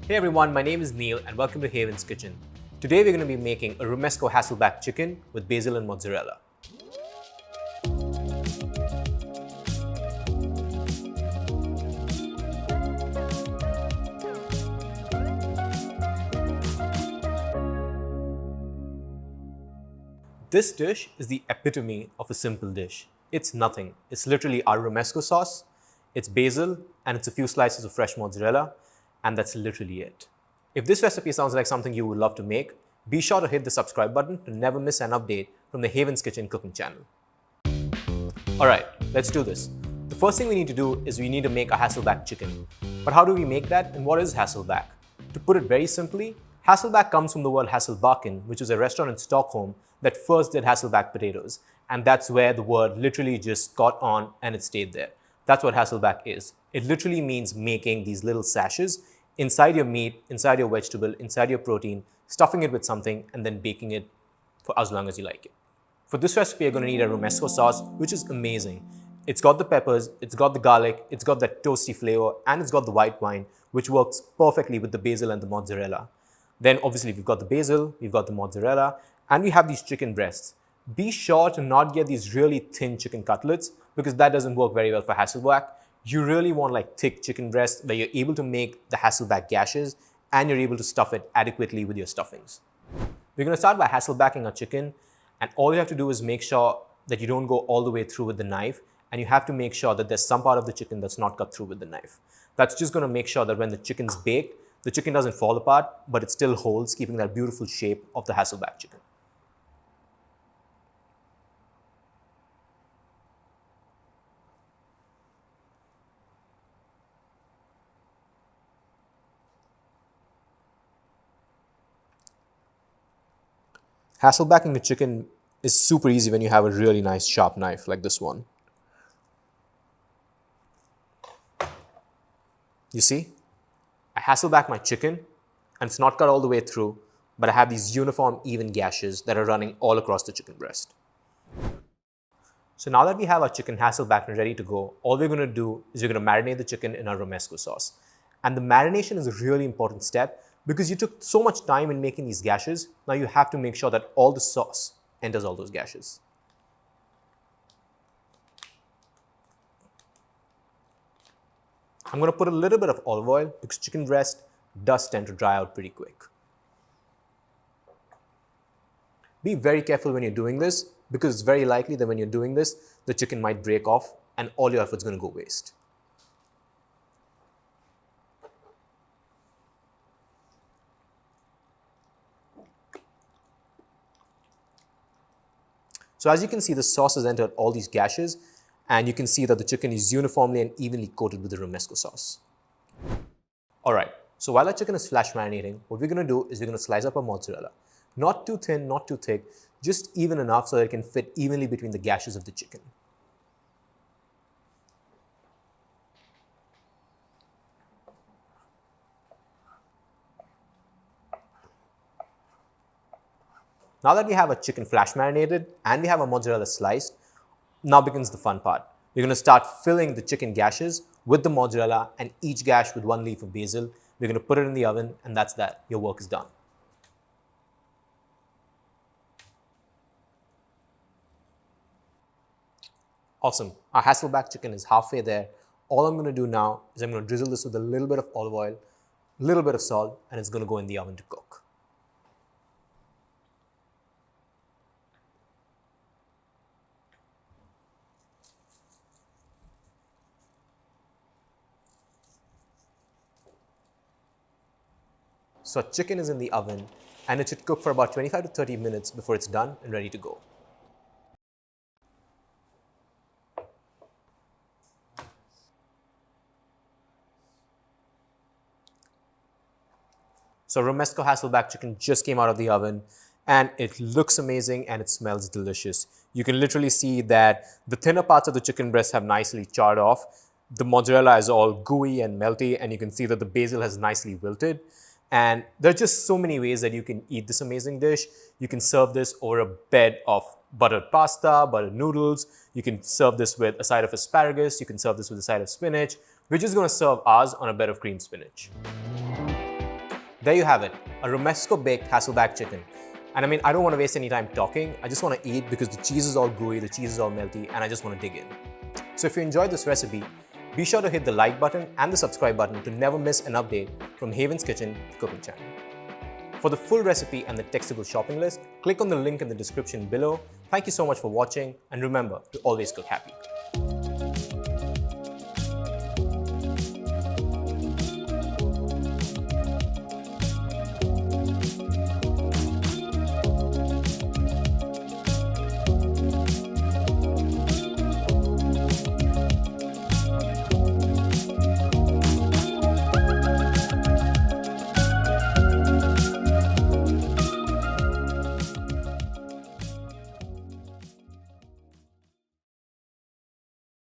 Hey everyone, my name is Neil and welcome to Haven's Kitchen. Today we're going to be making a Romesco Hasselback chicken with basil and mozzarella. This dish is the epitome of a simple dish. It's nothing. It's literally our Romesco sauce, it's basil, and it's a few slices of fresh mozzarella, and that's literally it. If this recipe sounds like something you would love to make, be sure to hit the subscribe button to never miss an update from the Haven's Kitchen cooking channel. Alright, let's do this. The first thing we need to do is we need to make a Hasselback chicken. But how do we make that, and what is Hasselback? To put it very simply, Hasselback comes from the word Hasselbacken, which is a restaurant in Stockholm that first did Hasselback potatoes. And that's where the word literally just got on and it stayed there. That's what Hasselback is. It literally means making these little sashes inside your meat, inside your vegetable, inside your protein, stuffing it with something, and then baking it for as long as you like it. For this recipe, you're going to need a Romesco sauce, which is amazing. It's got the peppers, it's got the garlic, it's got that toasty flavor, and it's got the white wine, which works perfectly with the basil and the mozzarella. Then obviously we've got the basil, we've got the mozzarella, and we have these chicken breasts. Be sure to not get these really thin chicken cutlets because that doesn't work very well for Hasselback. You really want like thick chicken breasts where you're able to make the Hasselback gashes and you're able to stuff it adequately with your stuffings. We're going to start by Hasselbacking our chicken, and all you have to do is make sure that you don't go all the way through with the knife, and you have to make sure that there's some part of the chicken that's not cut through with the knife. That's just going to make sure that when the chicken's baked, the chicken doesn't fall apart, but it still holds, keeping that beautiful shape of the Hasselback chicken. Hasselbacking the chicken is super easy when you have a really nice sharp knife like this one. You see? I Hasselback my chicken and it's not cut all the way through, but I have these uniform even gashes that are running all across the chicken breast. So now that we have our chicken Hasselback and ready to go, all we're going to do is we're going to marinate the chicken in our Romesco sauce. And the marination is a really important step because you took so much time in making these gashes. Now you have to make sure that all the sauce enters all those gashes. I'm going to put a little bit of olive oil because chicken breast does tend to dry out pretty quick. Be very careful when you're doing this because it's very likely that when you're doing this, the chicken might break off and all your effort's going to go waste. So as you can see, the sauce has entered all these gashes, and you can see that the chicken is uniformly and evenly coated with the Romesco sauce. Alright, so while our chicken is flash marinating, what we're going to do is we're going to slice up our mozzarella. Not too thin, not too thick, just even enough so that it can fit evenly between the gashes of the chicken. Now that we have our chicken flash marinated and we have our mozzarella sliced, now begins the fun part. We're going to start filling the chicken gashes with the mozzarella and each gash with one leaf of basil. We're going to put it in the oven and that's that. Your work is done. Awesome. Our Hasselback chicken is halfway there. All I'm going to do now is I'm going to drizzle this with a little bit of olive oil, a little bit of salt, and it's going to go in the oven to cook. So our chicken is in the oven and it should cook for about 25 to 30 minutes before it's done and ready to go. So Romesco Hasselback chicken just came out of the oven and it looks amazing and it smells delicious. You can literally see that the thinner parts of the chicken breast have nicely charred off. The mozzarella is all gooey and melty, and you can see that the basil has nicely wilted. And there are just so many ways that you can eat this amazing dish. You can serve this over a bed of buttered pasta, buttered noodles. You can serve this with a side of asparagus. You can serve this with a side of spinach. We're just going to serve ours on a bed of creamed spinach. There you have it, a Romesco baked Hasselback chicken. And I mean, I don't want to waste any time talking. I just want to eat because the cheese is all gooey, the cheese is all melty, and I just want to dig in. So if you enjoyed this recipe, be sure to hit the like button and the subscribe button to never miss an update from Haven's Kitchen cooking channel. For the full recipe and the textable shopping list, click on the link in the description below. Thank you so much for watching, and remember to always cook happy.